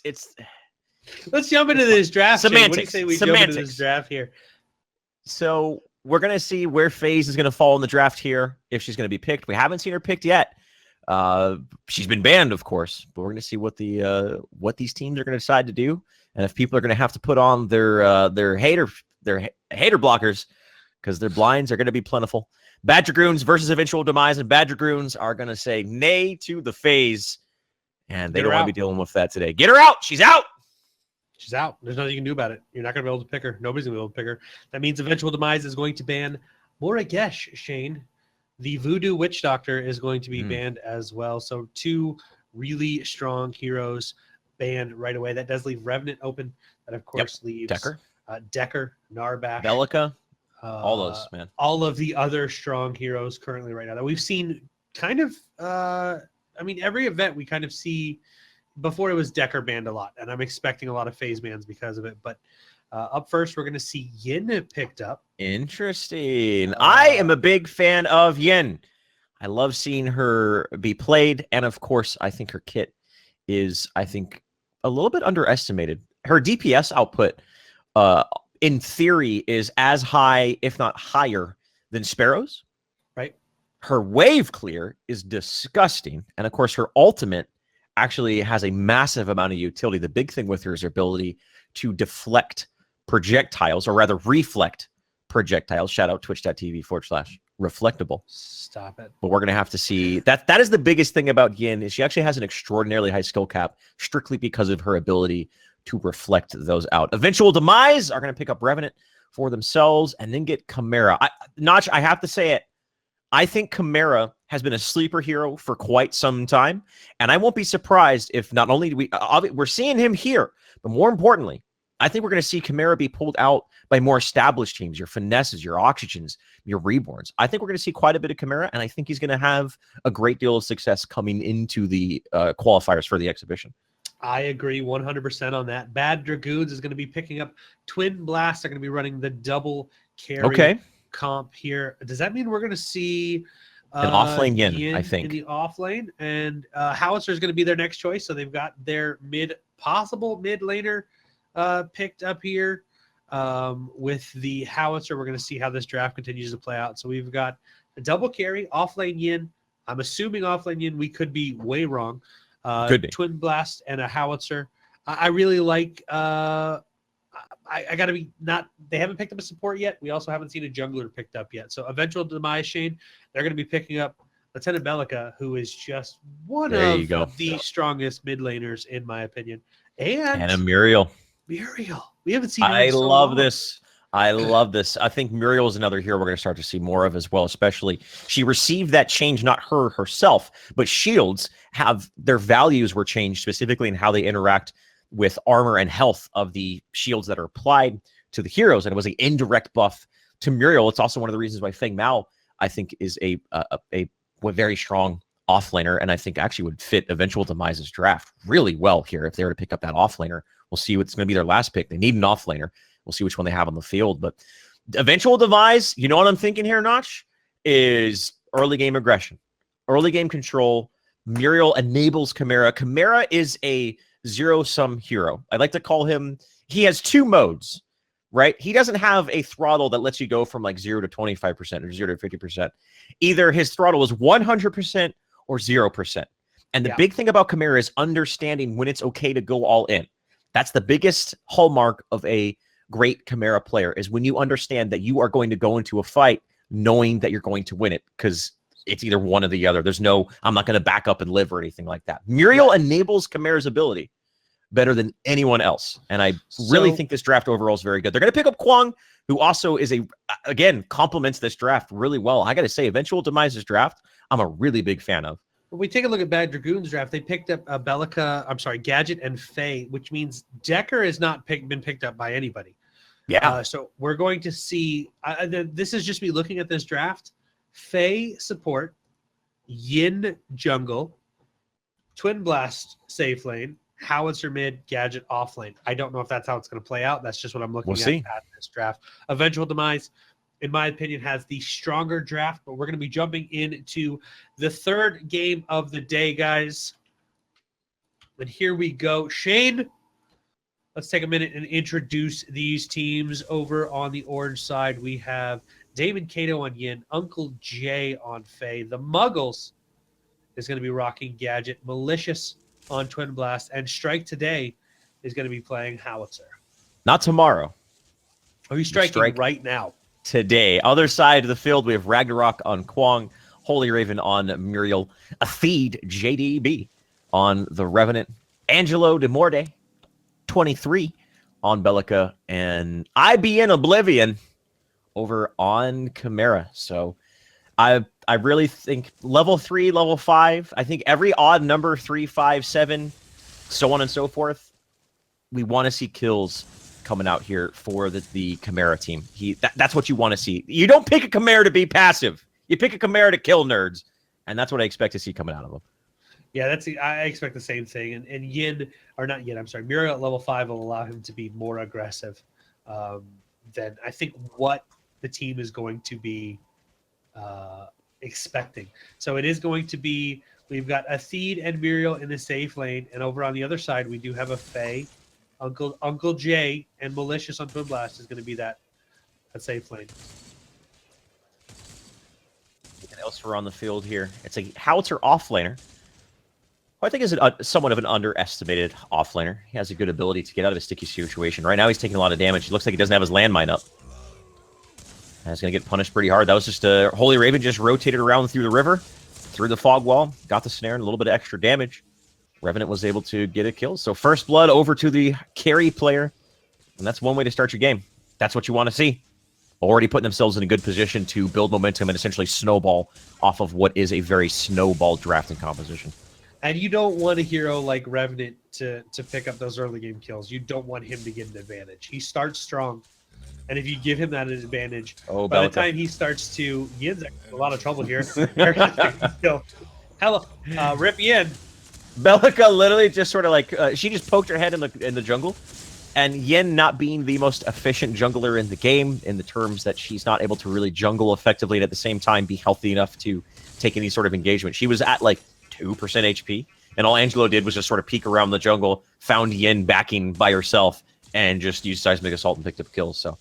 it's Let's jump into this draft. Semantics. What do you say we jump into this draft here? So we're going to see where FaZe is going to fall in the draft here, if she's going to be picked. We haven't seen her picked yet. She's been banned, of course, but we're going to see what these teams are going to decide to do, and if people are going to have to put on their hater blockers, because their blinds are going to be plentiful. Bad Dragoons versus Eventual Demise, and Bad Dragoons are going to say nay to the FaZe, and they don't want to be dealing with that today. Get her out. She's out. She's out. There's nothing you can do about it. You're not going to be able to pick her. Nobody's going to be able to pick her. That means Eventual Demise is going to ban Moragesh, Shane. The Voodoo Witch Doctor is going to be banned as well. So 2 really strong heroes banned right away. That does leave Revenant open. That, of course, leaves Decker, Narbash, Bellica, all those, man. All of the other strong heroes currently right now that we've seen kind of, every event we kind of see. Before it was Decker banned a lot, and I'm expecting a lot of FaZe bans because of it. But up first, we're going to see Yin picked up. Interesting. I am a big fan of Yin. I love seeing her be played, and of course, I think her kit is, a little bit underestimated. Her DPS output, in theory, is as high, if not higher, than Sparrow's. Right. Her wave clear is disgusting, and of course, her ultimate actually has a massive amount of utility. The big thing with her is her ability to deflect projectiles, or rather reflect projectiles. Shout out twitch.tv/reflectable. Stop it. But we're going to have to see that. That is the biggest thing about Yin, is she actually has an extraordinarily high skill cap strictly because of her ability to reflect those out. Eventual Demise are going to pick up Revenant for themselves and then get Chimera. Notch, I have to say it. I think Chimera has been a sleeper hero for quite some time, and I won't be surprised if not only do we're seeing him here, but more importantly, I think we're going to see Chimera be pulled out by more established teams, your Finesses, your Oxygens, your Reborns. I think we're going to see quite a bit of Chimera, and I think he's going to have a great deal of success coming into the qualifiers for the exhibition. I agree 100% on that. Bad Dragoons is going to be picking up Twin Blast. They're going to be running the double carry comp here. Does that mean we're going to see an offlane Yin, I think, in the offlane? And Howitzer is going to be their next choice. So they've got their possible mid laner picked up here. With the Howitzer, we're going to see how this draft continues to play out. So we've got a double carry, offlane Yin. I'm assuming offlane Yin. We could be way wrong. Could be. Twin Blast and a Howitzer. I really like. I got to be not. They haven't picked up a support yet. We also haven't seen a jungler picked up yet. So Eventual Demise, Shane, they're going to be picking up Lieutenant Bellica, who is just one of the strongest mid laners in my opinion. And a Muriel. We haven't seen her I in so love long. this. I love this. I think Muriel is another hero we're going to start to see more of as well, especially she received that change, not her herself, but shields have their values were changed specifically in how they interact with armor and health of the shields that are applied to the heroes. And it was an indirect buff to Muriel. It's also one of the reasons why Feng Mao, I think, is a very strong offlaner, and I think actually would fit Eventual Demise's draft really well here if they were to pick up that offlaner. We'll see what's going to be their last pick. They need an offlaner. We'll see which one they have on the field. But Eventual Demise, you know what I'm thinking here, Notch, is early game aggression, early game control. Muriel enables Chimera. Chimera is a zero-sum hero. I like to call him, he has 2 modes, right? He doesn't have a throttle that lets you go from like 0 to 25% or 0 to 50%. Either his throttle is 100% or 0%. And the big thing about Chimera is understanding when it's okay to go all in. That's the biggest hallmark of a great Chimera player, is when you understand that you are going to go into a fight knowing that you're going to win it, because it's either one or the other. There's no, I'm not going to back up and live or anything like that. Muriel enables Chimera's ability better than anyone else. And I really think this draft overall is very good. They're going to pick up Kwang, who also is again, complements this draft really well. I got to say, Eventual Demise's draft, I'm a really big fan of. When we take a look at Bad Dragoons draft, they picked up Gadget and Faye, which means Decker has not been picked up by anybody. Yeah. So we're going to see, this is just me looking at this draft. Faye support, Yin jungle, Twin Blast safe lane, Howitzer mid, Gadget off lane. I don't know if that's how it's going to play out. That's just what I'm looking at this draft. Eventual Demise, in my opinion, has the stronger draft, but we're going to be jumping into the third game of the day, guys. And here we go. Shane, let's take a minute and introduce these teams. Over on the orange side, we have Damon Cato on Yin, Uncle Jay on Faye. The Muggles is going to be rocking Gadget. Malicious on Twin Blast. And Strike today is going to be playing Howitzer. Not tomorrow. Are you striking right now? Today. Other side of the field, we have Ragnarok on Kwong, Holy Raven on Muriel, Athede JDB on the Revenant, Angelo de Morde, 23 on Bellica, and IBN Oblivion over on Chimera. So I really think level 3, level 5, I think every odd number, 3, 5, 7, so on and so forth, we want to see kills coming out here for the Chimera team. That's what you want to see. You don't pick a Chimera to be passive. You pick a Chimera to kill nerds, and that's what I expect to see coming out of them. Yeah, I expect the same thing. And Yin, or not Yin, I'm sorry, Muriel at level 5 will allow him to be more aggressive than I think what the team is going to be expecting. So it is going to be, we've got Athede and Muriel in the safe lane, and over on the other side, we do have a Faye, Uncle Jay, and Malicious on Twin Blast is going to be that safe lane. Anything else for on the field here? It's a Howitzer offlaner, who I think is somewhat of an underestimated offlaner. He has a good ability to get out of a sticky situation. Right now, he's taking a lot of damage. It looks like he doesn't have his landmine up. And he's going to get punished pretty hard. That was just a Holy Raven just rotated around through the river, through the fog wall, got the snare and a little bit of extra damage. Revenant was able to get a kill. So first blood over to the carry player. And that's one way to start your game. That's what you want to see. Already putting themselves in a good position to build momentum and essentially snowball off of what is a very snowball drafting composition. And you don't want a hero like Revenant to pick up those early game kills. You don't want him to get an advantage. He starts strong. And if you give him that advantage, by the time he starts to... Yin's in a lot of trouble here. Hello. Rip Yin. Bellica literally just sort of like... she just poked her head in the jungle. And Yin not being the most efficient jungler in the game, in the terms that she's not able to really jungle effectively and at the same time be healthy enough to take any sort of engagement. She was at like 2% HP. And all Angelo did was just sort of peek around the jungle, found Yin backing by herself, and just used Seismic Assault and picked up kills. So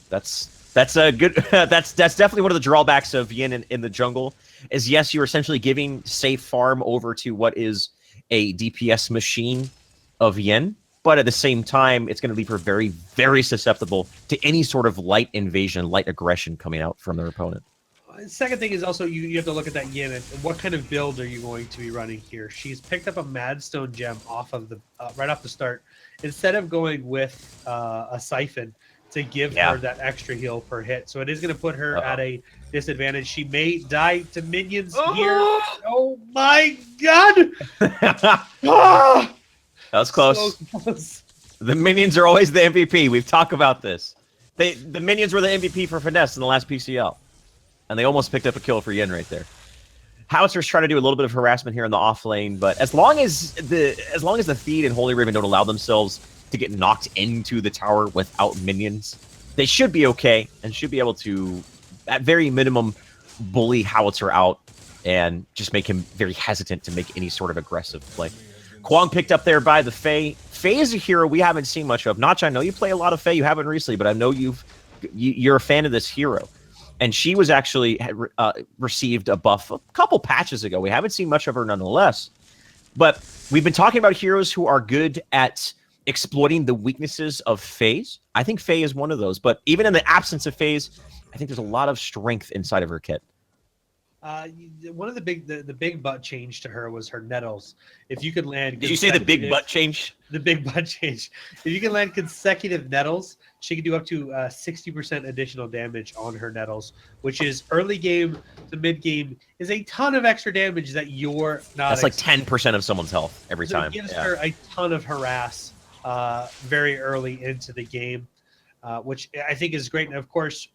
that's a good... that's definitely one of the drawbacks of Yin in the jungle, is yes, you're essentially giving safe farm over to what is a DPS machine of Yin, but at the same time, it's going to leave her very, very susceptible to any sort of light invasion, light aggression coming out from their opponent. Second thing is also you have to look at that Yin and what kind of build are you going to be running here. She's picked up a Madstone gem off of the right off the start. Instead of going with a Siphon to give her that extra heal per hit. So it is going to put her at a disadvantage. She may die to minions here. Oh my god! That was close. So close. The minions are always the MVP. We've talked about this. The minions were the MVP for Finesse in the last PCL. And they almost picked up a kill for Yin right there. Howitzer's trying to do a little bit of harassment here in the off lane, but as long as the Theed and Holy Raven don't allow themselves to get knocked into the tower without minions, they should be okay and should be able to, at very minimum, bully Howitzer out and just make him very hesitant to make any sort of aggressive play. Kwong picked up there by the Faye. Faye is a hero we haven't seen much of. Notch, I know you play a lot of Faye. You haven't recently, but I know you're a fan of this hero. And she was actually received a buff a couple patches ago. We haven't seen much of her nonetheless. But we've been talking about heroes who are good at exploiting the weaknesses of Faye's. I think Faye is one of those. But even in the absence of Faye's, I think there's a lot of strength inside of her kit. One of the big butt change to her was her nettles. If you could land... Did you say the big butt change? The big butt change. If you can land consecutive nettles, she can do up to 60% additional damage on her nettles, which is early game to mid game is a ton of extra damage that you're not... That's like 10% of someone's health every time. It gives her a ton of harass very early into the game, which I think is great. And of course,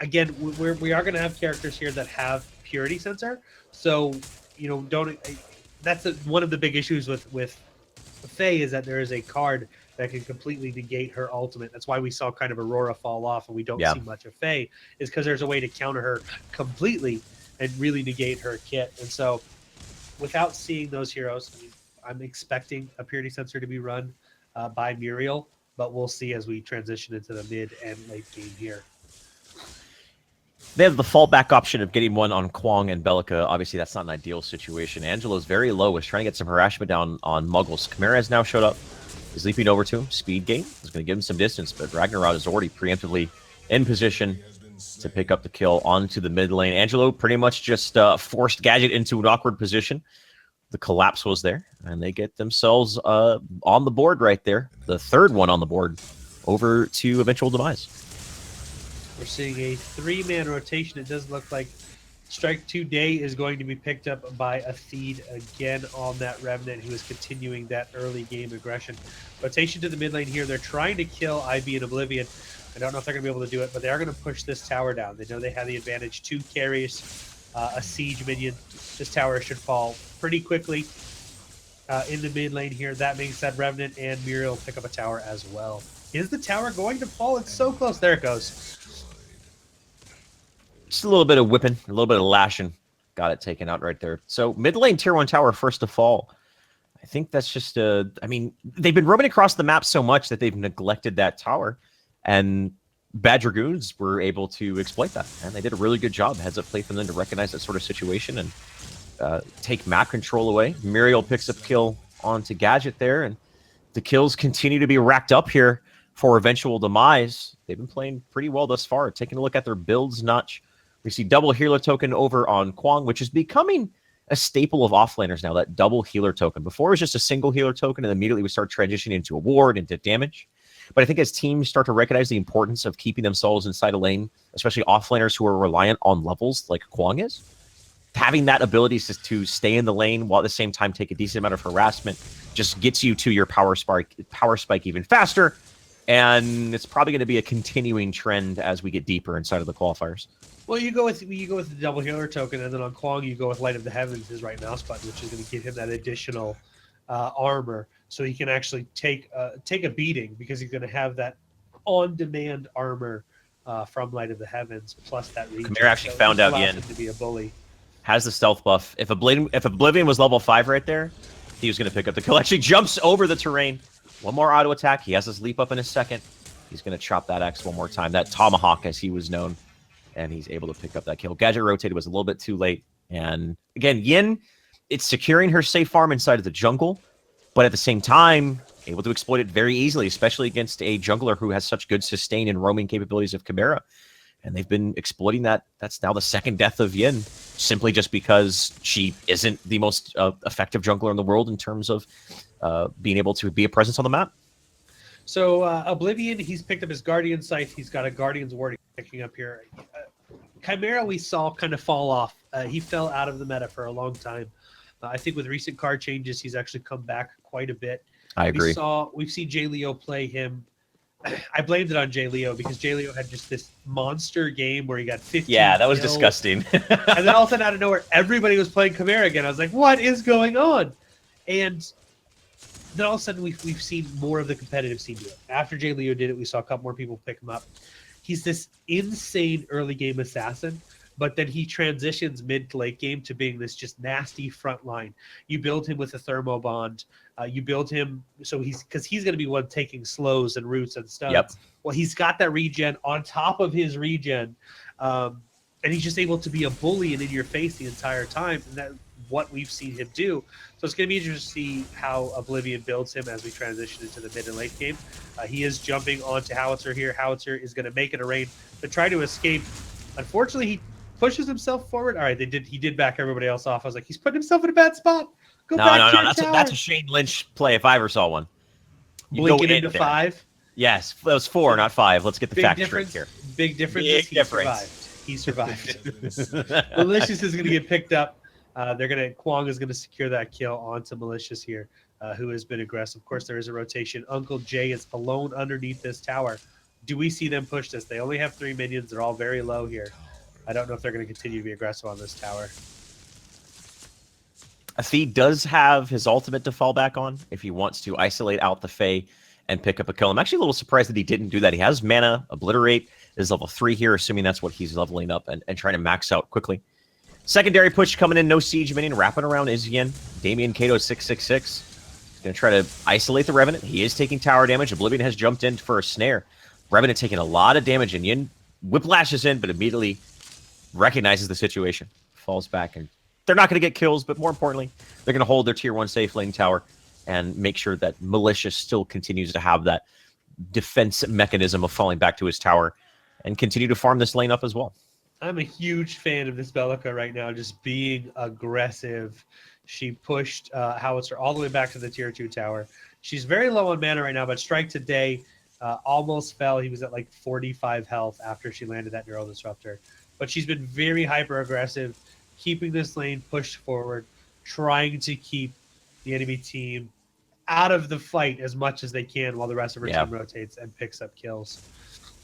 again, we are going to have characters here that have purity sensor, so that's one of the big issues with Faye is that there is a card that can completely negate her ultimate. That's why we saw kind of Aurora fall off and we don't see much of Faye, is because there's a way to counter her completely and really negate her kit. And so without seeing those heroes, I'm expecting a purity sensor to be run by Muriel, but we'll see as we transition into the mid and late game here. They have the fallback option of getting one on Kwong and Bellica. Obviously, that's not an ideal situation. Angelo's very low, is trying to get some harassment down on Muggles. Chimera has now showed up. He's leaping over to him. Speed gain is going to give him some distance, but Ragnarod is already preemptively in position to pick up the kill onto the mid lane. Angelo pretty much just forced Gadget into an awkward position. The collapse was there, and they get themselves on the board right there. The third one on the board over to Eventual Demise. We're seeing a 3-man rotation. It does look like Strike 2 Day is going to be picked up by a Theed again on that Revenant, who is continuing that early game aggression. Rotation to the mid lane here. They're trying to kill IB and Oblivion. I don't know if they're going to be able to do it, but they are going to push this tower down. They know they have the advantage. 2 carries, a siege minion. This tower should fall pretty quickly in the mid lane here. That being said, Revenant and Muriel pick up a tower as well. Is the tower going to fall? It's so close. There it goes. Just a little bit of whipping, a little bit of lashing. Got it taken out right there. So mid lane tier 1 tower first to fall. I think that's just I mean, they've been roaming across the map so much that they've neglected that tower. And bad Dragoons were able to exploit that. And they did a really good job. Heads up play from them to recognize that sort of situation and take map control away. Muriel picks up kill onto Gadget there. And the kills continue to be racked up here for Eventual Demise. They've been playing pretty well thus far. Taking a look at their builds notch. We see double healer token over on Kwong, which is becoming a staple of offlaners now, that double healer token. Before it was just a single healer token, and immediately we start transitioning into a ward, into damage. But I think as teams start to recognize the importance of keeping themselves inside a lane, especially offlaners who are reliant on levels like Kwong is, having that ability to stay in the lane while at the same time take a decent amount of harassment just gets you to your power spike even faster. And it's probably going to be a continuing trend as we get deeper inside of the qualifiers. Well, you go with the double healer token, and then on Kwong you go with Light of the Heavens, his right mouse button, which is going to give him that additional armor, so he can actually take a beating because he's going to have that on-demand armor from Light of the Heavens plus that regen. Khmer actually found out Yin to be a bully. Has the stealth buff. If Oblivion was level 5 right there, he was going to pick up the kill. Actually jumps over the terrain. One more auto attack. He has his leap up in a second. He's going to chop that axe one more time. That tomahawk, as he was known. And he's able to pick up that kill. Gadget rotated, was a little bit too late. And again, Yin, it's securing her safe farm inside of the jungle, but at the same time, able to exploit it very easily, especially against a jungler who has such good sustain and roaming capabilities of Chimera. And they've been exploiting that. That's now the second death of Yin, simply just because she isn't the most effective jungler in the world in terms of being able to be a presence on the map. So Oblivion, he's picked up his Guardian Scythe. He's got a Guardian's Ward picking up here. Chimera we saw kind of fall off. He fell out of the meta for a long time. I think with recent card changes, he's actually come back quite a bit. I agree. We've seen Jay Leo play him. I blamed it on Jay Leo because Jay Leo had just this monster game where he got 15 Yeah, that was kills. disgusting. And then all of a sudden, out of nowhere, everybody was playing Chimera again. I was like, what is going on? And then all of a sudden, we've seen more of the competitive scene do it. After Jay Leo did it, we saw a couple more people pick him up. He's this insane early game assassin, but then he transitions mid to late game to being this just nasty front line. You build him with a thermo bond. You build him so he's going to be one taking slows and roots and stuff. Yep. Well, he's got that regen on top of his regen, and he's just able to be a bully and in your face the entire time. And that's what we've seen him do. So it's going to be interesting to see how Oblivion builds him as we transition into the mid and late game. He is jumping onto Howitzer here. Howitzer is going to make it a raid to try to escape. Unfortunately, he pushes himself forward. All right, he did back everybody else off. I was like, he's putting himself in a bad spot. Go back to your tower. That's a Shane Lynch play if I ever saw one. You Blink it into 5. Yes, that was 4, not 5. Let's get the fact straight here. Big difference. He survived. Survived. Malicious is going to get picked up. Kwong is going to secure that kill onto Malicious here, who has been aggressive. Of course, there is a rotation. Uncle Jay is alone underneath this tower. Do we see them push this? They only have 3 minions. They're all very low here. I don't know if they're going to continue to be aggressive on this tower. Theed does have his ultimate to fall back on if he wants to isolate out the Fae and pick up a kill. I'm actually a little surprised that he didn't do that. He has mana, Obliterate is level 3 here, assuming that's what he's leveling up and trying to max out quickly. Secondary push coming in, no siege minion, wrapping around is Yin. Damian Kato 666. He's going to try to isolate the Revenant. He is taking tower damage. Oblivion has jumped in for a snare. Revenant taking a lot of damage, and Yin whiplashes in, but immediately recognizes the situation, falls back, and they're not going to get kills, but more importantly, they're going to hold their tier 1 safe lane tower and make sure that Malicious still continues to have that defense mechanism of falling back to his tower and continue to farm this lane up as well. I'm a huge fan of this Belica right now, just being aggressive. She pushed Howitzer all the way back to the tier 2 tower. She's very low on mana right now, but Strike today almost fell. He was at like 45 health after she landed that Neural Disruptor. But she's been very hyper-aggressive, keeping this lane pushed forward, trying to keep the enemy team out of the fight as much as they can while the rest of her team rotates and picks up kills.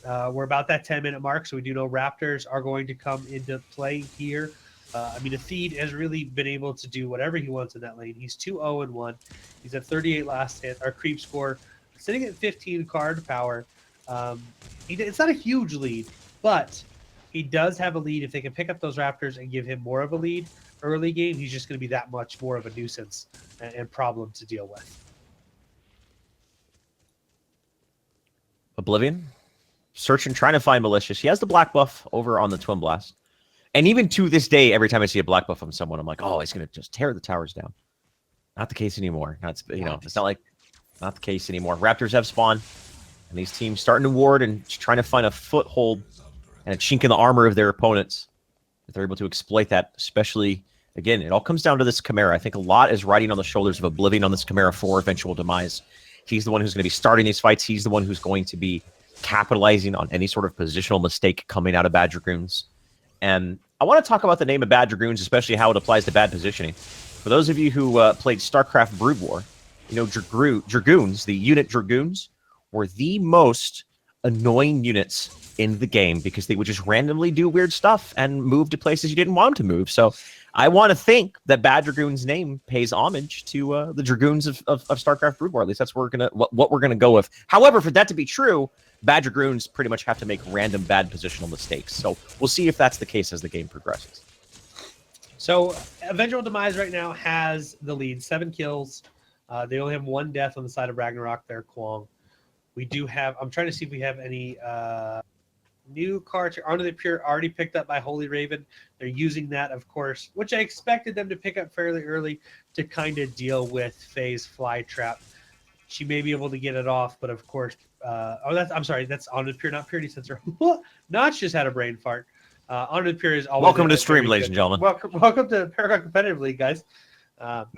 We're about that 10-minute mark, so we do know Raptors are going to come into play here. I mean, Atheed has really been able to do whatever he wants in that lane. He's 2-0-1. He's at 38 last hit. Our creep score sitting at 15 card power. It's not a huge lead, but he does have a lead. If they can pick up those Raptors and give him more of a lead early game, he's just going to be that much more of a nuisance and problem to deal with. Oblivion, searching, trying to find Malicious. He has the black buff over on the Twin Blast. And even to this day, every time I see a black buff on someone, I'm like, oh, he's going to just tear the towers down. Not the case anymore. It's not the case anymore. Raptors have spawn, and these teams starting to ward and trying to find a foothold and a chink in the armor of their opponents. If they're able to exploit that, especially, again, it all comes down to this Chimera. I think a lot is riding on the shoulders of Oblivion on this Chimera for Eventual Demise. He's the one who's going to be starting these fights. He's the one who's going to be capitalizing on any sort of positional mistake coming out of Bad Dragoons. And I want to talk about the name of Bad Dragoons, especially how it applies to bad positioning. For those of you who played StarCraft Brood War, you know, Dragoons, the unit Dragoons, were the most annoying units in the game because they would just randomly do weird stuff and move to places you didn't want them to move. So I want to think that Bad Dragoon's name pays homage to the Dragoons of StarCraft Brood War. At least that's what we're gonna go with. However, for that to be true, Bad Dragoons pretty much have to make random bad positional mistakes. So we'll see if that's the case as the game progresses. So Eventual Demise right now has the lead, 7 kills. They only have 1 death on the side of Ragnarok there, Kwong. We do have, I'm trying to see if we have any new cards. Honor the Pure already picked up by Holy Raven. They're using that, of course, which I expected them to pick up fairly early to kind of deal with Faye's Fly Trap. She may be able to get it off, but of course, that's Honor the Pure, not Purity Sensor. Notch just had a brain fart. Honor the Pure is always welcome to the stream, ladies and gentlemen. Welcome to Paragon Competitive League, guys.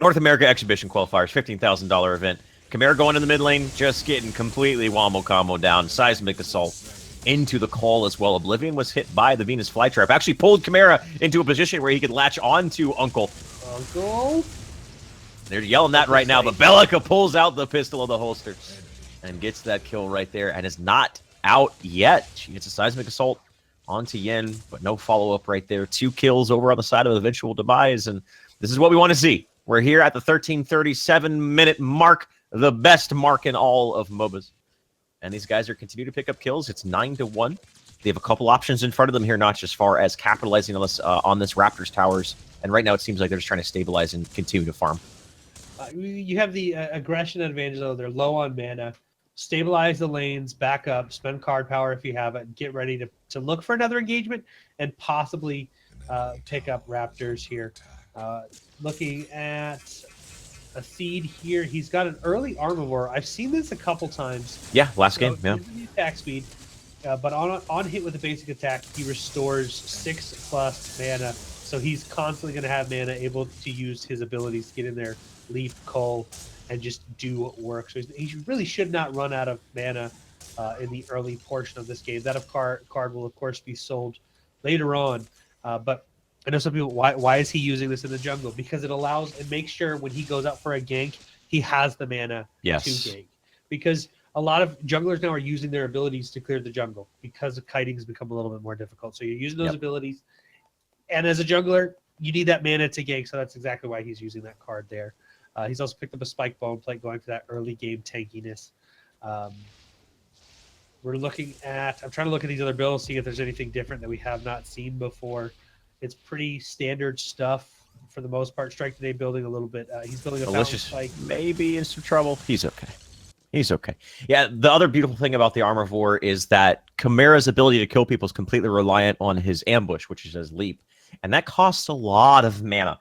North America Exhibition Qualifiers, $15,000 event. Chimera going in the mid lane, just getting completely wombo combo down. Seismic Assault into the call as well. Oblivion was hit by the Venus Flytrap. Actually pulled Chimera into a position where he could latch onto Uncle. They're yelling that right now, but Belica pulls out the pistol of the holster and gets that kill right there and is not out yet. She gets a Seismic Assault onto Yin, but no follow-up right there. 2 kills over on the side of Eventual Demise, and this is what we want to see. We're here at the 13:37-minute mark, the best mark in all of MOBAs. And these guys are continuing to pick up kills. It's 9-1. They have a couple options in front of them here, not just as far as capitalizing on this Raptors towers. And right now it seems like they're just trying to stabilize and continue to farm. You have the aggression advantage, though. They're low on mana. Stabilize the lanes, back up, spend card power if you have it, get ready to look for another engagement and possibly pick up Raptors here. Looking at Atheed here, he's got an early Armor War. I've seen this a couple times. Yeah, last game, yeah. Attack speed, but on hit with a basic attack, he restores 6+ mana. So he's constantly going to have mana, able to use his abilities to get in there, leap, cull, and just do work. So he really should not run out of mana in the early portion of this game. That card will, of course, be sold later on. But I know some people, why is he using this in the jungle? Because it allows and makes sure when he goes out for a gank, he has the mana to gank. Because a lot of junglers now are using their abilities to clear the jungle because kiting has become a little bit more difficult. So you're using those abilities. And as a jungler, you need that mana to gank, so that's exactly why he's using that card there. He's also picked up a Spike Bone Plate going for that early game tankiness. We're looking at... I'm trying to look at these other builds, see if there's anything different that we have not seen before. It's pretty standard stuff. for the most part. Strike today building a little bit. He's building a Malicious spike. maybe in some trouble. He's okay. He's okay. Yeah, the other beautiful thing about the Armorvore is that Chimera's ability to kill people is completely reliant on his ambush, which is his leap. And that costs a lot of mana.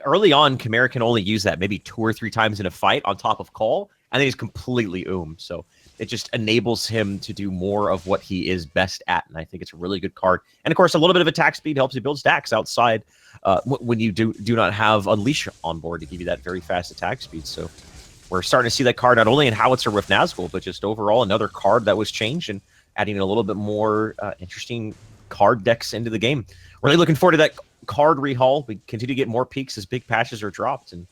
Early on, Chimera can only use that maybe 2 or 3 times in a fight on top of call, and then he's completely So it just enables him to do more of what he is best at, and I think it's a really good card. And of course, a little bit of attack speed helps you build stacks outside when you do not have Unleash on board to give you that very fast attack speed. So we're starting to see that card not only in Howitzer with Nazgul, but just overall another card that was changed and adding a little bit more interesting card decks into the game. Really looking forward to that card rehaul. We continue to get more peaks as big patches are dropped. And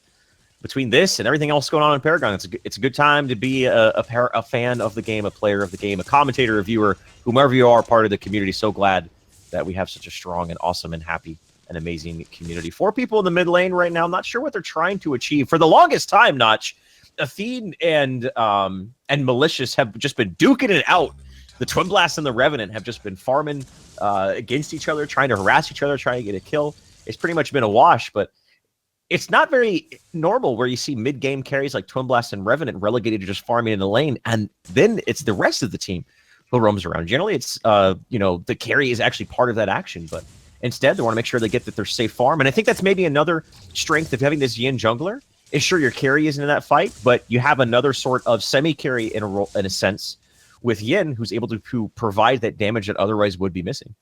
between this and everything else going on in Paragon, it's a good time to be a fan of the game, a player of the game, a commentator, a viewer, whomever you are, part of the community. So glad that we have such a strong and awesome and happy and amazing community. 4 people in the mid lane right now. I'm not sure what they're trying to achieve. For the longest time, Notch, Athene and Malicious have just been duking it out. The Twin Blast and the Revenant have just been farming against each other, trying to harass each other, trying to get a kill. It's pretty much been a wash, but it's not very normal where you see mid-game carries like Twin Blast and Revenant relegated to just farming in the lane, and then it's the rest of the team who roams around. Generally, it's the carry is actually part of that action, but instead they want to make sure they get that they're safe farm. And I think that's maybe another strength of having this Yin jungler. Is sure your carry isn't in that fight, but you have another sort of semi-carry in a sense with Yin, who's able to provide that damage that otherwise would be missing.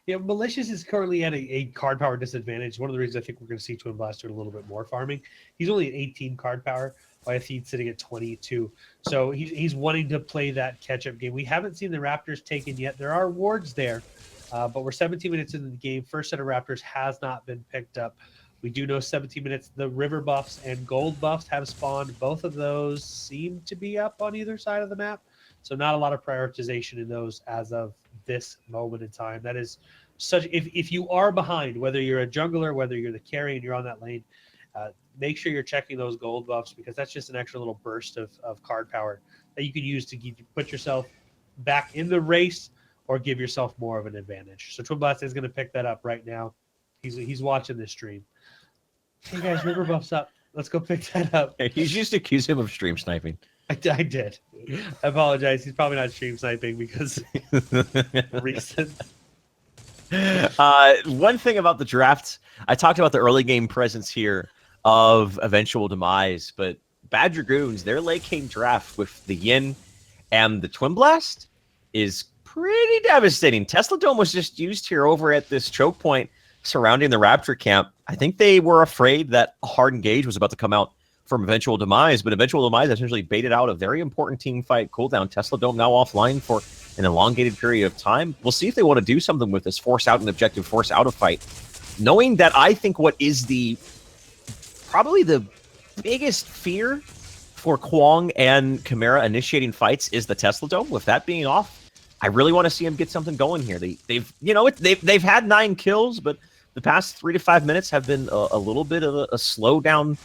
Yeah, Malicious is currently at a card power disadvantage. One of the reasons I think we're going to see Twin Blast do a little bit more farming. He's only at 18 card power, while Athene's sitting at 22. So he's wanting to play that catch-up game. We haven't seen the Raptors taken yet. There are wards there, but we're 17 minutes into the game. First set of Raptors has not been picked up. We do know 17 minutes, the river buffs and gold buffs have spawned. Both of those seem to be up on either side of the map. So not a lot of prioritization in those as of this moment in time. That is such, if you are behind, whether you're a jungler, whether you're the carry and you're on that lane, make sure you're checking those gold buffs, because that's just an extra little burst of card power that you can use to put yourself back in the race or give yourself more of an advantage. So Twin Blast is going to pick that up right now. He's watching this stream. Hey guys, river buff's up. Let's go pick that up. You just accuse him of stream sniping. I did. I apologize. He's probably not stream sniping because recent. One thing about the drafts, I talked about the early game presence here of Eventual Demise, but Bad Dragoons, their late game draft with the Yin and the Twin Blast is pretty devastating. Tesla Dome was just used here over at this choke point surrounding the Raptor camp. I think they were afraid that a hard engage was about to come out from Eventual Demise, but Eventual Demise essentially baited out a very important team fight cooldown. Tesla Dome now offline for an elongated period of time. We'll see if they want to do something with this force out an objective, force out a fight. Knowing that I think what is probably the biggest fear for Kwong and Chimera initiating fights is the Tesla Dome. With that being off, I really want to see them get something going here. They've had 9 kills, but the past 3 to 5 minutes have been a little bit of a slowdown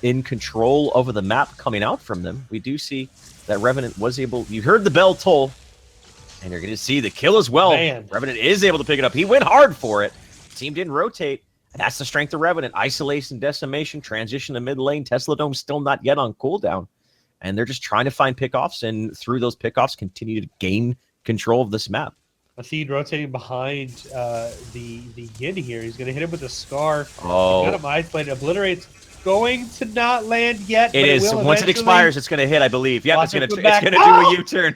in control over the map coming out from them. We do see that Revenant was able, you heard the bell toll, and you're going to see the kill as well. Man. Revenant is able to pick it up. He went hard for it. Team didn't rotate. And that's the strength of Revenant. Isolation, decimation, transition to mid lane. Tesla Dome still not yet on cooldown. And they're just trying to find pickoffs, and through those pickoffs, continue to gain control of this map. Athene rotating behind the Yin here. He's going to hit him with a Scar. Oh. Got him isolated. Obliterate's going to not land yet. It is. Once it expires, it's going to hit, I believe. Yeah, it's going to do a U-turn.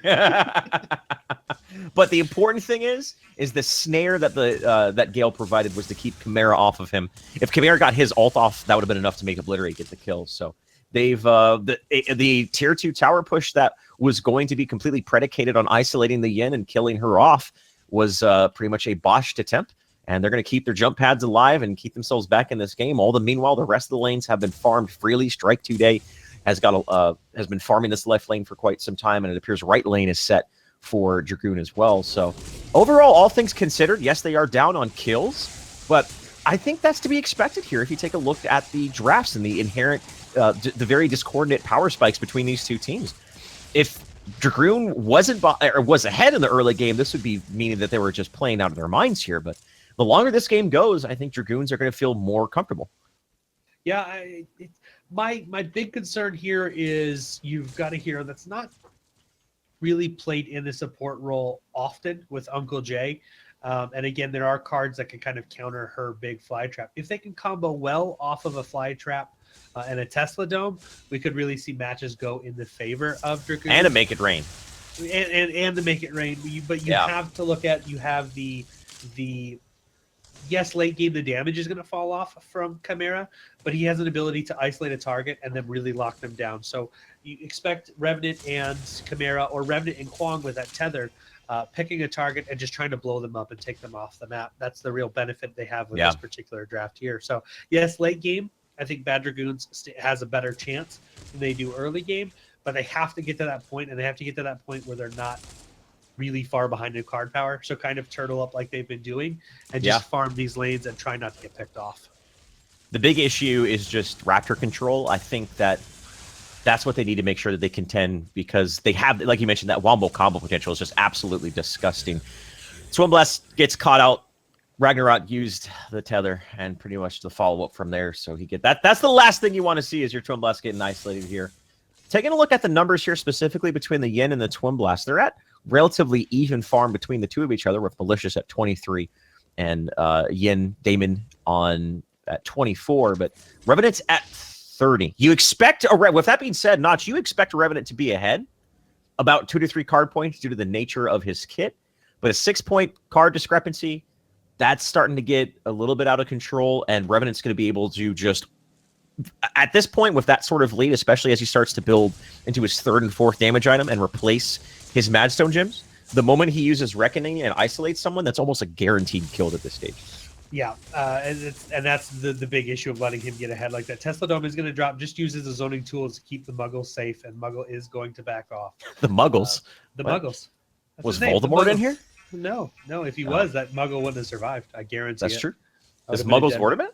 But the important thing is the snare that that Gale provided was to keep Chimera off of him. If Chimera got his ult off, that would have been enough to make Obliterate get the kill. So they've the tier 2 tower push that was going to be completely predicated on isolating the Yin and killing her off was pretty much a botched attempt. And they're going to keep their jump pads alive and keep themselves back in this game. Meanwhile, the rest of the lanes have been farmed freely. Strike Today has been farming this left lane for quite some time, and it appears right lane is set for Dragoon as well. So overall, all things considered, yes, they are down on kills, but I think that's to be expected here if you take a look at the drafts and the inherent, the very discordant power spikes between these two teams. If Dragoon was ahead in the early game, this would be meaning that they were just playing out of their minds here, but the longer this game goes, I think Dragoons are going to feel more comfortable. Yeah, my big concern here is you've got a hero that's not really played in the support role often with Uncle Jay. And again, there are cards that can kind of counter her big fly trap. If they can combo well off of a fly trap and a Tesla Dome, we could really see matches go in the favor of Dragoons. And to make it rain. And to make it rain. But you have to look at, you have the yes, late game, the damage is going to fall off from Chimera, but he has an ability to isolate a target and then really lock them down. So you expect Revenant and Chimera, or Revenant and Kwong with that tether, picking a target and just trying to blow them up and take them off the map. That's the real benefit they have with this particular draft here. So yes, late game, I think Bad Dragoons has a better chance than they do early game, but they have to get to that point, and they have to get to that point where they're not really far behind in card power. So kind of turtle up like they've been doing and just farm these lanes and try not to get picked off. The big issue is just Raptor control. I think that's what they need to make sure that they contend, because they have, like you mentioned, that wombo combo potential is just absolutely disgusting. Twin Blast gets caught out. Ragnarok used the tether and pretty much the follow-up from there. So he get that. That's the last thing you want to see, is your Twin Blast getting isolated here. Taking a look at the numbers here, specifically between the Yin and the Twin Blast, they're at relatively even farm between the two of each other, with Malicious at 23 and Yin Damon on at 24, but Revenant's at 30. You expect with that being said, Notch, you expect Revenant to be ahead about 2 to 3 card points due to the nature of his kit, but a 6-point card discrepancy, that's starting to get a little bit out of control, and Revenant's going to be able to just, at this point, with that sort of lead, especially as he starts to build into his 3rd and 4th damage item and replace his Madstone gems, the moment he uses Reckoning and isolates someone, that's almost a guaranteed kill at this stage. Yeah, and that's the big issue of letting him get ahead like that. Tesla Dome is going to drop. Just uses the zoning tools to keep the Muggles safe, and Muggle is going to back off. The Muggles? Muggles. That's was Voldemort in here? No. If he was, that Muggle wouldn't have survived. I guarantee that's it. True. Is Muggles ornament?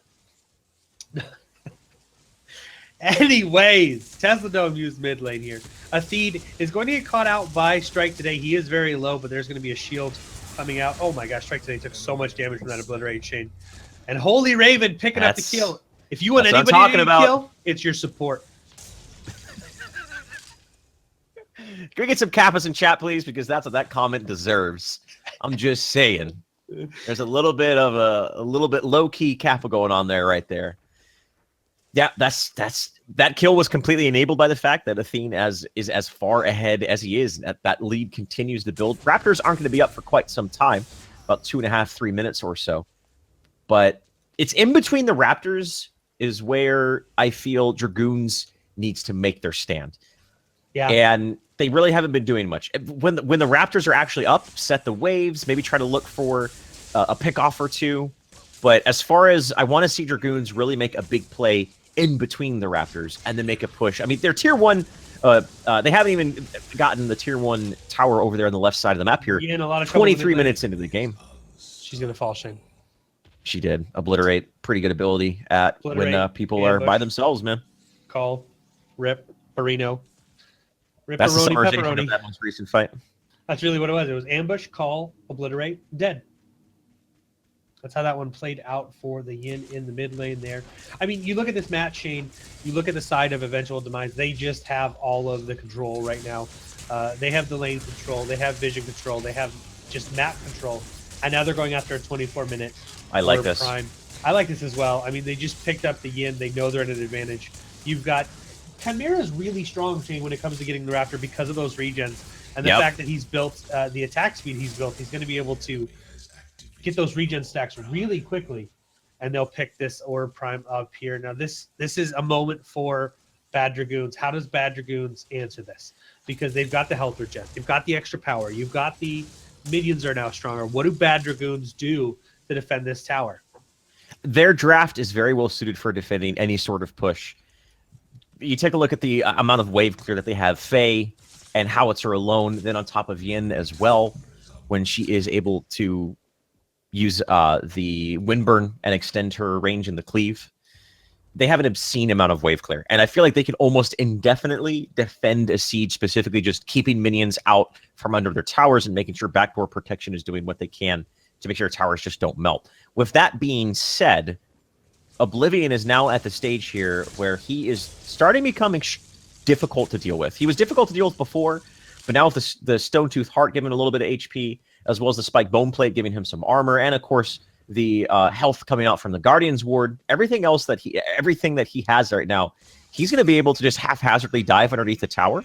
Anyways, Tesla Dome used mid lane here. Athene is going to get caught out by Strike today. He is very low, but there's going to be a shield coming out. Oh my gosh, Strike today took so much damage from that Obliterate chain. And Holy Raven picking up the kill. If you want anybody to kill, it's your support. Can we get some Kappas in chat, please? Because that's what that comment deserves. I'm just saying. There's a little bit of a little bit low-key Kappa going on there, right there. Yeah, that kill was completely enabled by the fact that Athene is as far ahead as he is. That lead continues to build. Raptors aren't going to be up for quite some time, about 2.5, 3 minutes or so. But it's in between the Raptors is where I feel Dragoons needs to make their stand. Yeah, and they really haven't been doing much. When the Raptors are actually up, set the waves, maybe try to look for a pick off or two. But as far as I want to see Dragoons really make a big play in between the Raptors and then make a push. I mean, they're tier 1. They haven't even gotten the tier 1 tower over there on the left side of the map here. Yeah, a lot of 23 minutes into the game. She's going to fall, Shane. She did. Obliterate. Pretty good ability at when people are by themselves, man. Call. Rip. Barino. Rip. That's the summarization of that most recent fight. That's really what it was. It was ambush, call, obliterate, dead. That's how that one played out for the Yin in the mid lane there. I mean, you look at this match, Shane. You look at the side of Eventual Demise. They just have all of the control right now. They have the lane control. They have vision control. They have just map control. And now they're going after a 24-minute I like this. prime. I like this as well. I mean, they just picked up the Yin. They know they're at an advantage. You've got Chimera's really strong, Shane, when it comes to getting the Raptor because of those regens. And the fact that he's built the attack speed he's built, he's going to be able to get those regen stacks really quickly, and they'll pick this Orb Prime up here. Now, this is a moment for Bad Dragoons. How does Bad Dragoons answer this? Because they've got the health regen, they've got the extra power, you've got the minions are now stronger. What do Bad Dragoons do to defend this tower? Their draft is very well suited for defending any sort of push. You take a look at the amount of wave clear that they have. Faye and Howitzer alone, then on top of Yin as well, when she is able to use the Windburn and extend her range in the cleave. They have an obscene amount of wave clear, and I feel like they can almost indefinitely defend a siege, specifically just keeping minions out from under their towers and making sure backdoor protection is doing what they can to make sure towers just don't melt. With that being said, Oblivion is now at the stage here where he is starting becoming difficult to deal with. He was difficult to deal with before, but now with the Stone Tooth Heart giving him a little bit of HP, as well as the Spike Bone Plate giving him some armor, and of course the health coming out from the Guardian's Ward, everything that he has right now, he's going to be able to just haphazardly dive underneath the tower,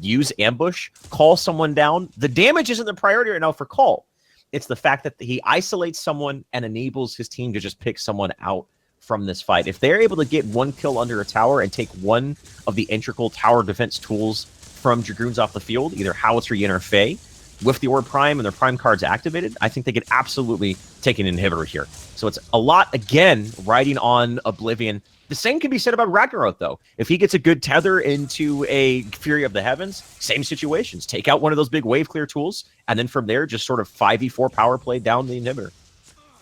use ambush, call someone down. The damage isn't the priority right now for Call. It's the fact that he isolates someone and enables his team to just pick someone out from this fight. If they're able to get one kill under a tower and take one of the integral tower defense tools from Dragoons off the field, either Howitzer, Yin, or Faye, with the Orb Prime and their Prime cards activated, I think they could absolutely take an inhibitor here. So it's a lot, again, riding on Oblivion. The same can be said about Ragnarok, though. If he gets a good tether into a Fury of the Heavens, same situations. Take out one of those big wave clear tools, and then from there, just sort of 5v4 power play down the inhibitor.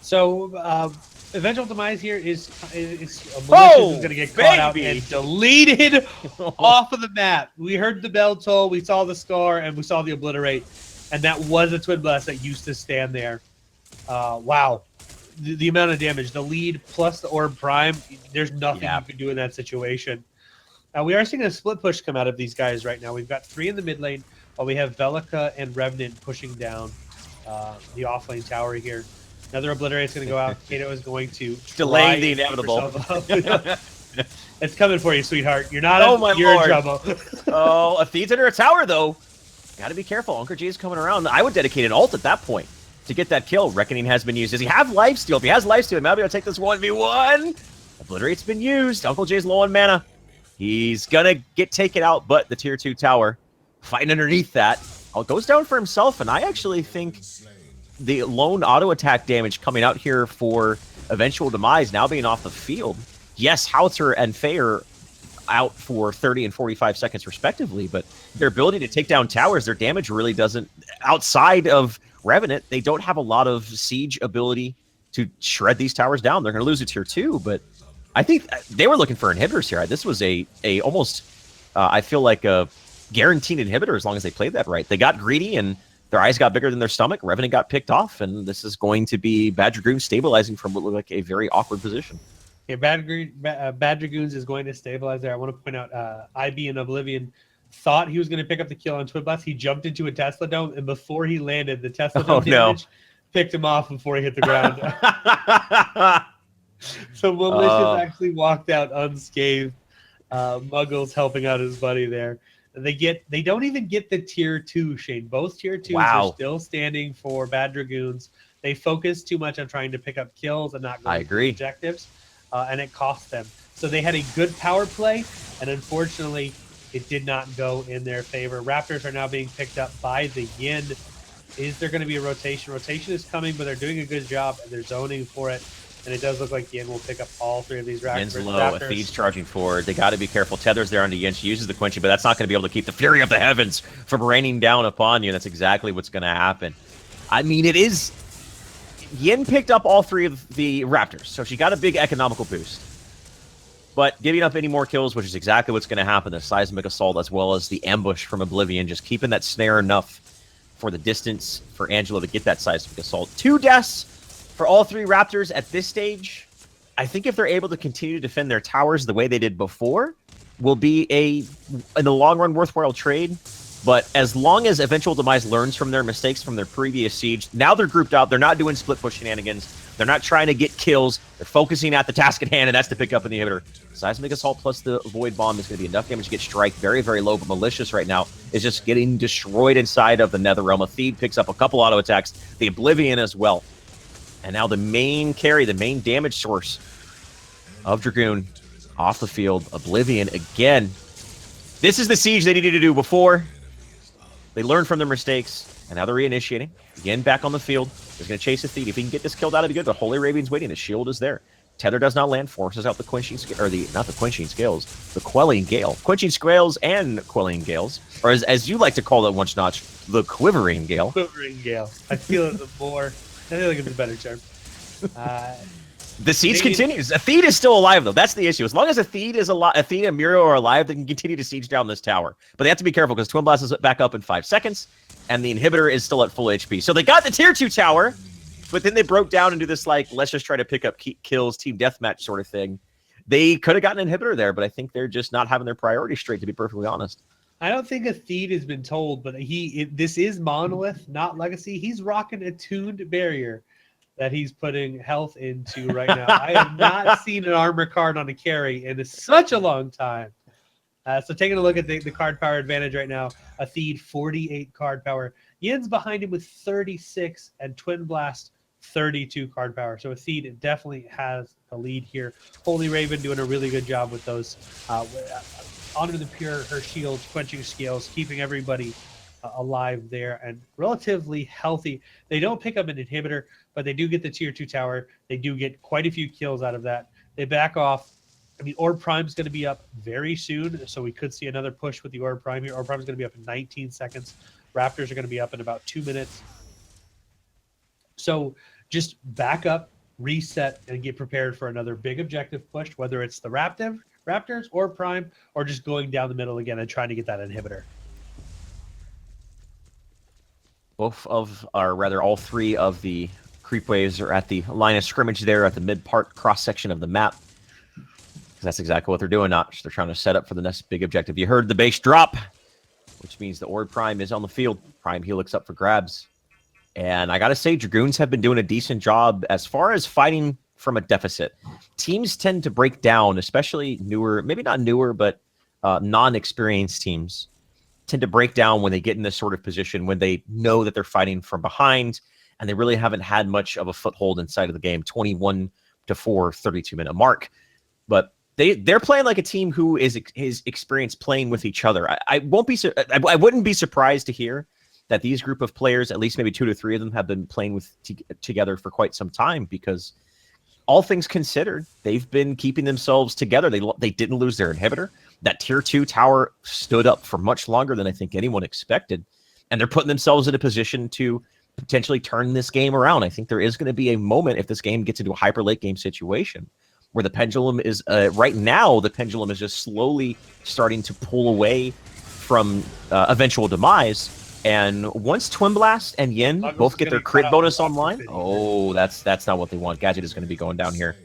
So, Eventual Demise here is Malicious is going to get caught out and deleted off of the map. We heard the bell toll, we saw the scar, and we saw the obliterate. And that was a Twin Blast that used to stand there. Wow. The amount of damage, the lead plus the Orb Prime, there's nothing you can do in that situation. We are seeing a split push come out of these guys right now. We've got 3 in the mid lane, while we have Velika and Revenant pushing down the off lane tower here. Another Obliterate's going to go out. Kato is going to delay the inevitable. It's coming for you, sweetheart. You're not you're in trouble. Oh, if Theed's under a tower, though, got to be careful. Uncle G is coming around. I would dedicate an ult at that point to get that kill. Reckoning has been used. Does he have lifesteal? If he has lifesteal, he might be able to take this 1v1. Obliterate's been used. Uncle J's low on mana. He's going to get taken out, but the tier 2 tower fighting underneath that. Goes down for himself, and I actually think the lone auto attack damage coming out here for Eventual Demise now being off the field. Yes, Howitzer and Faye are out for 30 and 45 seconds respectively, but their ability to take down towers, their damage really doesn't, outside of Revenant, they don't have a lot of siege ability to shred these towers down. They're going to lose a tier 2, but I think they were looking for inhibitors here. This was a almost, I feel like a guaranteed inhibitor as long as they played that right. They got greedy and their eyes got bigger than their stomach. Revenant got picked off, and this is going to be Bad Dragoons stabilizing from what looked like a very awkward position. Yeah, Bad Dragoons is going to stabilize there. I want to point out IB and Oblivion thought he was going to pick up the kill on Twin Blast. He jumped into a Tesla Dome, and before he landed, the Tesla Dome damage picked him off before he hit the ground. So Malicious actually walked out unscathed. Muggles helping out his buddy there. They don't even get the tier 2, Shane. Both tier 2s are still standing for Bad Dragoons. They focus too much on trying to pick up kills and not going for objectives, and it cost them. So they had a good power play, and unfortunately, it did not go in their favor. Raptors are now being picked up by the Yin. Is there going to be a rotation? Rotation is coming, but they're doing a good job, and they're zoning for it. And it does look like Yin will pick up all 3 of these Raptors. Yin's low, a Theed's charging forward. They got to be careful. Tether's there onto Yin. She uses the quenching, but that's not going to be able to keep the Fury of the Heavens from raining down upon you. That's exactly what's going to happen. I mean, it is... Yin picked up all 3 of the Raptors, so she got a big economical boost. But giving up any more kills, which is exactly what's going to happen, the Seismic Assault as well as the ambush from Oblivion, just keeping that snare enough for the distance for Angela to get that Seismic Assault. 2 deaths for all 3 Raptors at this stage. I think if they're able to continue to defend their towers the way they did before, will be in the long run, worthwhile trade. But as long as Eventual Demise learns from their mistakes from their previous siege, now they're grouped out. They're not doing split push shenanigans. They're not trying to get kills. They're focusing at the task at hand, and that's to pick up in the inhibitor. Seismic Assault plus the Void Bomb is going to be enough damage to get Strike very, very low, but Malicious right now is just getting destroyed inside of the Netherrealm. A Theed picks up a couple auto attacks, the Oblivion as well. And now the main carry, the main damage source of Dragoon off the field. Oblivion again. This is the siege they needed to do before. They learned from their mistakes, and now they're reinitiating. Again, back on the field. He's going to chase a Theed. If he can get this killed out, it'd be good. The Holy Raven's waiting. The shield is there. Tether does not land. Forces out the quenching not the quenching scales, the quelling gale. Quenching scales and quelling gales, or as you like to call it, once notch, the quivering gale. Quivering gale. I feel it more. I feel like it's a better term. The siege continues. A Theed is still alive, though. That's the issue. As long as a Theed is alive, a Theed and Muriel are alive, they can continue to siege down this tower. But they have to be careful because Twin Blast is back up in 5 seconds, and the inhibitor is still at full HP. So they got the tier 2 tower. But then they broke down and do this, like, let's just try to pick up kills, team deathmatch sort of thing. They could have gotten an inhibitor there, but I think they're just not having their priorities straight, to be perfectly honest. I don't think a Theed has been told, but this is Monolith, not Legacy. He's rocking a tuned barrier that he's putting health into right now. I have not seen an armor card on a carry in such a long time. So taking a look at the card power advantage right now, a Theed 48 card power. Yin's behind him with 36 and Twin Blast 32 card power. So a Theed definitely has a lead here. Holy Raven doing a really good job with those. Honor the Pure, her shields, quenching scales, keeping everybody alive there and relatively healthy. They don't pick up an inhibitor, but they do get the tier 2 tower. They do get quite a few kills out of that. They back off. I mean, Orb Prime is going to be up very soon, so we could see another push with the Orb Prime here. Orb Prime is going to be up in 19 seconds. Raptors are going to be up in about 2 minutes. So just back up, reset, and get prepared for another big objective push, whether it's the Raptors or Prime, or just going down the middle again and trying to get that inhibitor. All three of the creep waves are at the line of scrimmage there at the mid part cross section of the map. That's exactly what they're doing. They're trying to set up for the next big objective. You heard the base drop, which means the Orb Prime is on the field. Prime Helix up for grabs. And I got to say, Dragoons have been doing a decent job as far as fighting from a deficit. Teams tend to break down, especially newer, maybe not newer, but non-experienced teams tend to break down when they get in this sort of position, when they know that they're fighting from behind and they really haven't had much of a foothold inside of the game. 21-4, 32-minute mark. But they're playing like a team who is experienced playing with each other. I wouldn't be surprised to hear that these group of players, at least maybe 2 to 3 of them, have been playing together for quite some time, because all things considered, they've been keeping themselves together. They didn't lose their inhibitor. That tier 2 tower stood up for much longer than I think anyone expected, and they're putting themselves in a position to potentially turn this game around. I think there is going to be a moment, if this game gets into a hyper late game situation, where the pendulum is right now, the pendulum is just slowly starting to pull away from Eventual Demise. And once Twin Blast and Yin both get their crit bonus online, that's not what they want. Gadget is going to be going down here.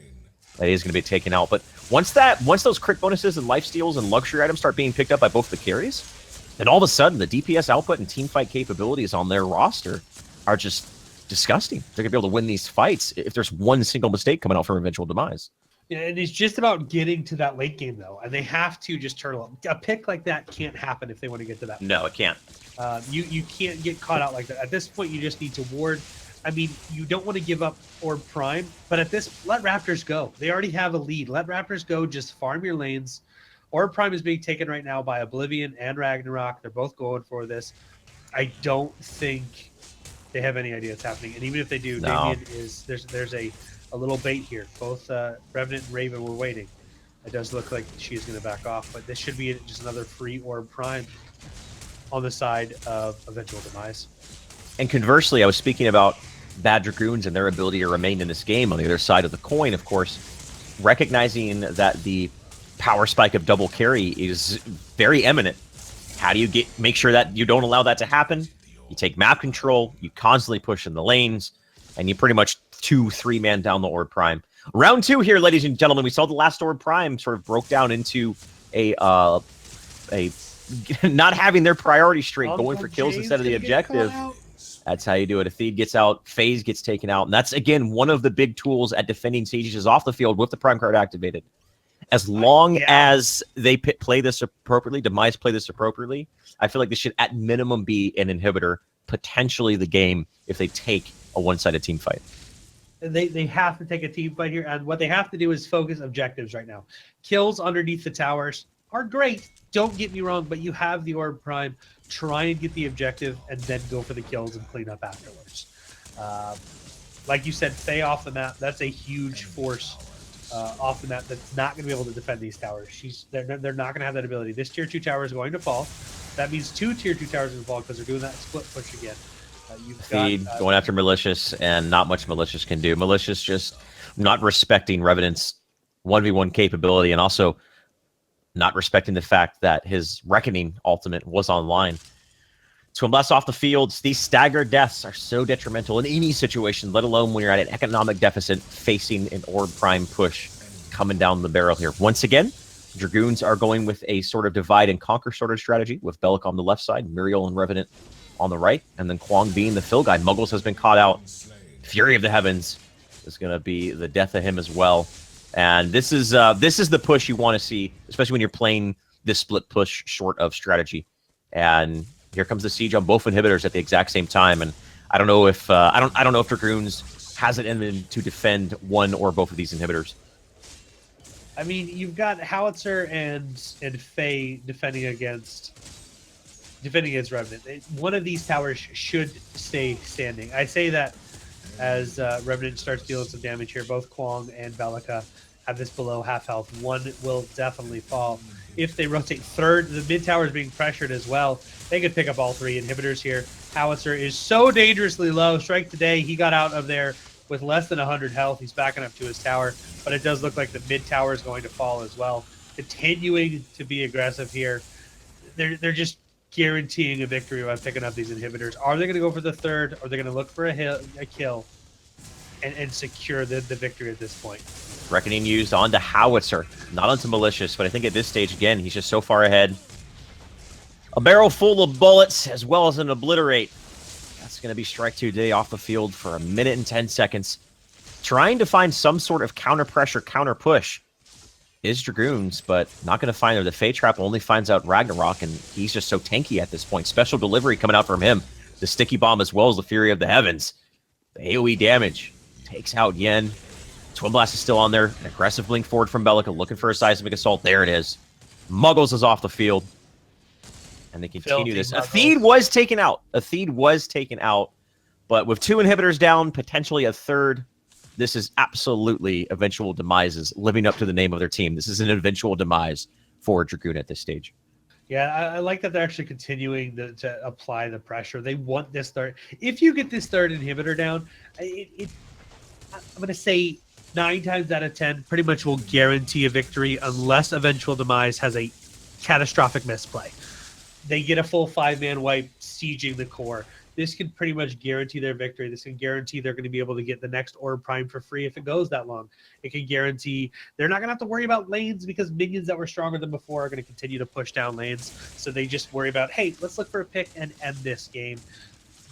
That is going to be taken out. But once those crit bonuses and lifesteals and luxury items start being picked up by both the carries, then all of a sudden the DPS output and teamfight capabilities on their roster are just disgusting. They're going to be able to win these fights if there's one single mistake coming out from Eventual Demise. Yeah, and it's just about getting to that late game, though, and they have to just turtle up. A pick like that can't happen if they want to get to that. No, it can't. You can't get caught out like that. At this point, you just need to ward. I mean, you don't want to give up Orb Prime, but let Raptors go. They already have a lead. Let Raptors go. Just farm your lanes. Orb Prime is being taken right now by Oblivion and Ragnarok. They're both going for this. I don't think they have any idea what's happening, and even if they do, Damien is there's a little bait here. Both Revenant and Raven were waiting. It does look like she is going to back off, but this should be just another free Orb Prime on the side of Eventual Demise. And conversely, I was speaking about bad Dragoons and their ability to remain in this game. On the other side of the coin, of course, recognizing that the power spike of double carry is very imminent. How do you make sure that you don't allow that to happen? You take map control, you constantly push in the lanes, and you pretty much 2-3 man down the Orb Prime. Round 2 here, ladies and gentlemen. We saw the last Orb Prime sort of broke down into a not having their priority straight, going for kills instead of the objective. That's how you do it. A Theed gets out, FaZe gets taken out, and that's again one of the big tools at defending Sieges off the field with the Prime card activated. As long as they play this appropriately, Demise play this appropriately, I feel like this should at minimum be an inhibitor, potentially the game if they take a one-sided team fight. They have to take a team fight here, and what they have to do is focus objectives right now. Kills underneath the towers are great, don't get me wrong, but you have the Orb Prime. Try and get the objective and then go for the kills and clean up afterwards. Like you said, Faye off the map, that's a huge force off the map that's not going to be able to defend these towers. They're not going to have that ability. This tier 2 tower is going to fall. That means 2 tier 2 towers are involved because they're doing that split push again. Feed going after Malicious, and not much Malicious can do. Malicious just not respecting Revenant's 1v1 capability, and also not respecting the fact that his Reckoning ultimate was online. Twin Blasts off the field. These staggered deaths are so detrimental in any situation, let alone when you're at an economic deficit facing an Orb Prime push coming down the barrel here. Once again, Dragoons are going with a sort of divide and conquer sort of strategy with Bellic on the left side, Muriel and Revenant on the right, and then Kwong being the fill guy. Muggles has been caught out. Fury of the Heavens is going to be the death of him as well. And this is the push you want to see, especially when you're playing this split push short of strategy. And here comes the siege on both inhibitors at the exact same time. And I don't know if I don't know if Dragoons has it in them to defend one or both of these inhibitors. I mean, you've got Howitzer and Faye defending against Revenant. One of these towers should stay standing. I say that as Revenant starts dealing some damage here. Both Kwong and Bellica have this below half health. One will definitely fall. If they rotate third, the mid tower is being pressured as well. They could pick up all three inhibitors here. Howitzer is so dangerously low. Strike today, he got out of there with less than 100 health. He's backing up to his tower, but it does look like the mid tower is going to fall as well. Continuing to be aggressive here. They're just guaranteeing a victory by picking up these inhibitors. Are they going to go for the third? Or are they going to look for a kill and secure the victory at this point? Reckoning used onto Howitzer, not onto Malicious, but I think at this stage, again, he's just so far ahead. A barrel full of bullets, as well as an Obliterate. That's going to be strike 2 today off the field for 1 minute and 10 seconds. Trying to find some sort of counter pressure, counter push is Dragoons, but not going to find her. The Fey Trap only finds out Ragnarok, and he's just so tanky at this point. Special delivery coming out from him. The Sticky Bomb as well as the Fury of the Heavens. The AoE damage takes out Yen. Twin Blast is still on there. An aggressive blink forward from Bellica, looking for a seismic assault. There it is. Muggles is off the field. And they continue this. Atheed was taken out. Atheed was taken out. But with 2 inhibitors down, potentially a third, this is absolutely Eventual Demises, living up to the name of their team. This is an Eventual Demise for Dragoon at this stage. Yeah, I like that they're actually continuing to apply the pressure. They want this third. If you get this third inhibitor down, I'm going to say 9 times out of 10 pretty much will guarantee a victory unless Eventual Demise has a catastrophic misplay. They get a full 5-man wipe sieging the core. This can pretty much guarantee their victory. This can guarantee they're going to be able to get the next Orb Prime for free if it goes that long. It can guarantee they're not going to have to worry about lanes because minions that were stronger than before are going to continue to push down lanes. So they just worry about, hey, let's look for a pick and end this game.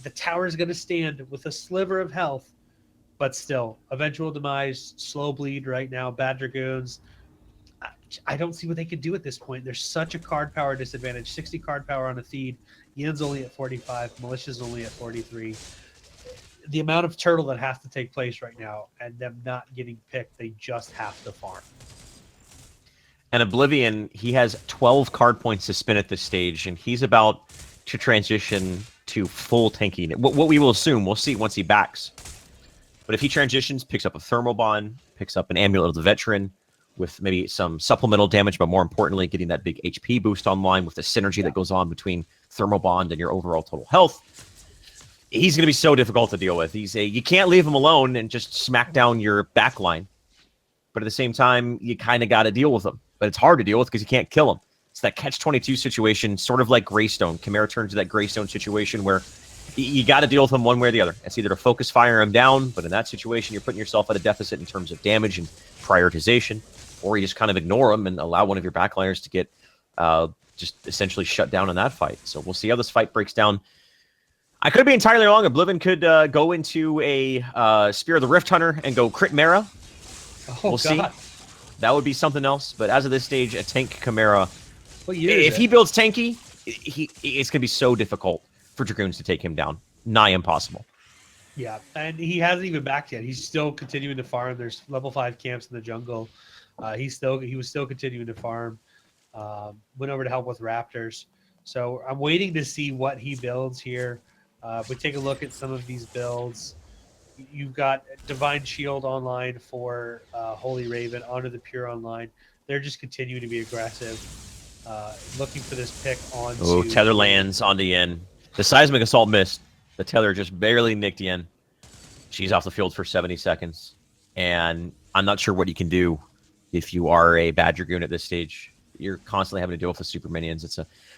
The tower is going to stand with a sliver of health, but still, Eventual Demise, slow bleed right now, bad Dragoons. I don't see what they could do at this point. There's such a card power disadvantage. 60 card power on Atheed. Yen's only at 45. Militia's only at 43. The amount of turtle that has to take place right now and them not getting picked, they just have to farm. And Oblivion, he has 12 card points to spin at this stage, and he's about to transition to full tanking. What we will assume, we'll see once he backs. But if he transitions, picks up a Thermal Bond, picks up an Amulet of the Veteran, with maybe some supplemental damage, but more importantly, getting that big HP boost online with the synergy that goes on between Thermal Bond and your overall total health. He's going to be so difficult to deal with. You can't leave him alone and just smack down your backline. But at the same time, you kind of got to deal with him. But it's hard to deal with because you can't kill him. It's that catch-22 situation, sort of like Greystone. Chimera turns to that Greystone situation where you got to deal with him one way or the other. It's either to focus fire him down, but in that situation, you're putting yourself at a deficit in terms of damage and prioritization, or you just kind of ignore him and allow one of your backliners to get just essentially shut down in that fight. So we'll see how this fight breaks down. I could be entirely wrong. Oblivion could go into a Spear of the Rift Hunter and go crit Chimera. We'll see. That would be something else. But as of this stage, a tank Chimera, if he builds tanky, it's going to be so difficult for Dragoons to take him down. Nigh impossible. Yeah, and he hasn't even backed yet. He's still continuing to farm. There's level 5 camps in the jungle. He was still continuing to farm. Went over to help with Raptors. So I'm waiting to see what he builds here. We take a look at some of these builds. You've got Divine Shield online for Holy Raven, Honor the Pure online. They're just continuing to be aggressive, looking for this pick on. Oh, Tether lands on the Yen. The Seismic Assault missed. The Tether just barely nicked Yen. She's off the field for 70 seconds. And I'm not sure what you can do if you are a bad Dragoon at this stage. You're constantly having to deal with the super minions. It's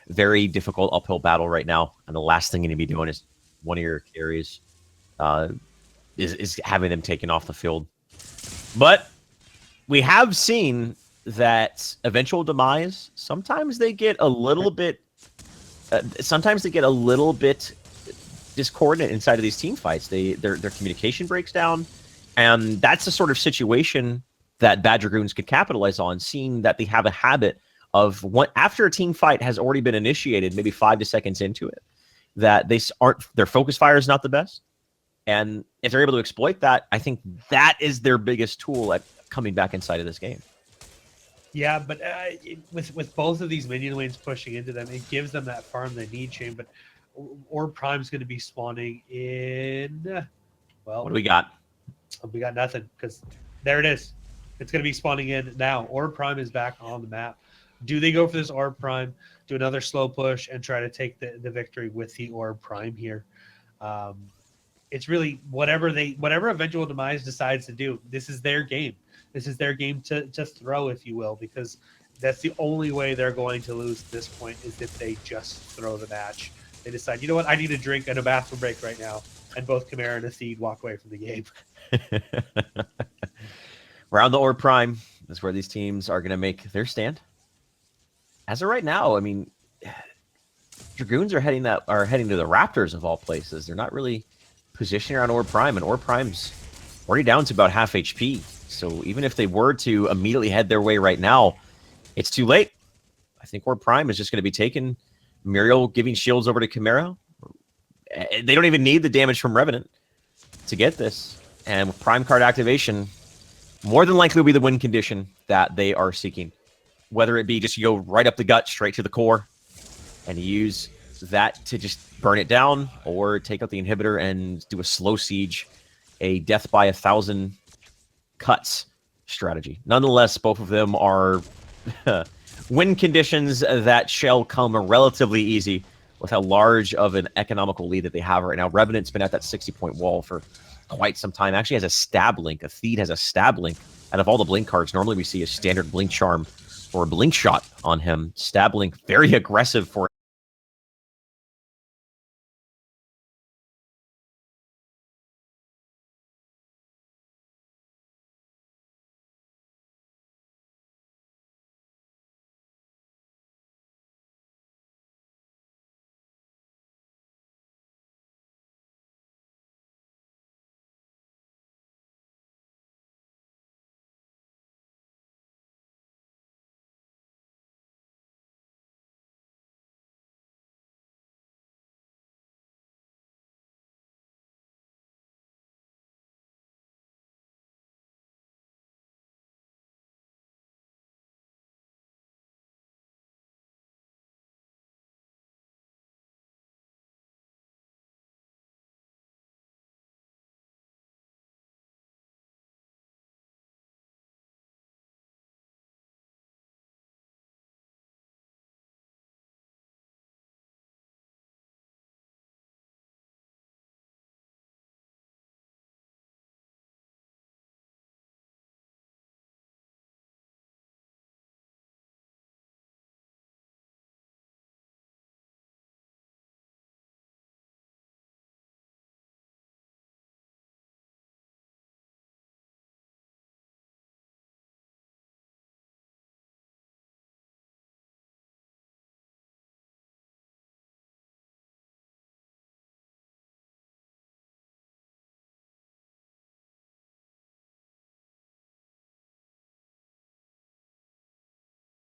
very difficult uphill battle right now, and the last thing you need to be doing is one of your carries is having them taken off the field. But we have seen that Eventual Demise, sometimes they get a little bit discordant inside of these team fights. Their communication breaks down, and that's the sort of situation that Bad Dragoons could capitalize on, seeing that they have a habit of after a team fight has already been initiated, maybe 5 to seconds into it, that their focus fire is not the best. And if they're able to exploit that, I think that is their biggest tool at coming back inside of this game. Yeah, but with both of these minion lanes pushing into them, it gives them that farm they need, Shane. But Orb Prime's going to be spawning in. Well, what do we got? We got nothing, because there it is. It's going to be spawning in now. Orb Prime is back on the map. Do they go for this Orb Prime, do another slow push, and try to take the victory with the Orb Prime here? It's really whatever Eventual Demise decides to do. This is their game. This is their game to throw, if you will, because that's the only way they're going to lose at this point, is if they just throw the match. They decide, you know what, I need a drink and a bathroom break right now, and both Chimera and Athene walk away from the game. Around the Orb Prime is where these teams are going to make their stand. As of right now, I mean, Dragoons are heading to the Raptors of all places. They're not really positioning around Orb Prime, and Orb Prime's already down to about half HP. So even if they were to immediately head their way right now, it's too late. I think Orb Prime is just going to be taken. Muriel giving shields over to Chimera. They don't even need the damage from Revenant to get this. And with Prime card activation, more than likely will be the win condition that they are seeking. Whether it be just you go right up the gut, straight to the core, and use that to just burn it down, or take out the inhibitor and do a slow siege, a death by 1,000 cuts strategy. Nonetheless, both of them are win conditions that shall come relatively easy with how large of an economical lead that they have right now. Revenant's been at that 60-point wall for quite some time. Actually has a stab link. Athene has a stab link. Out of all the blink cards, normally we see a standard blink charm or a blink shot on him. Stab link, very aggressive for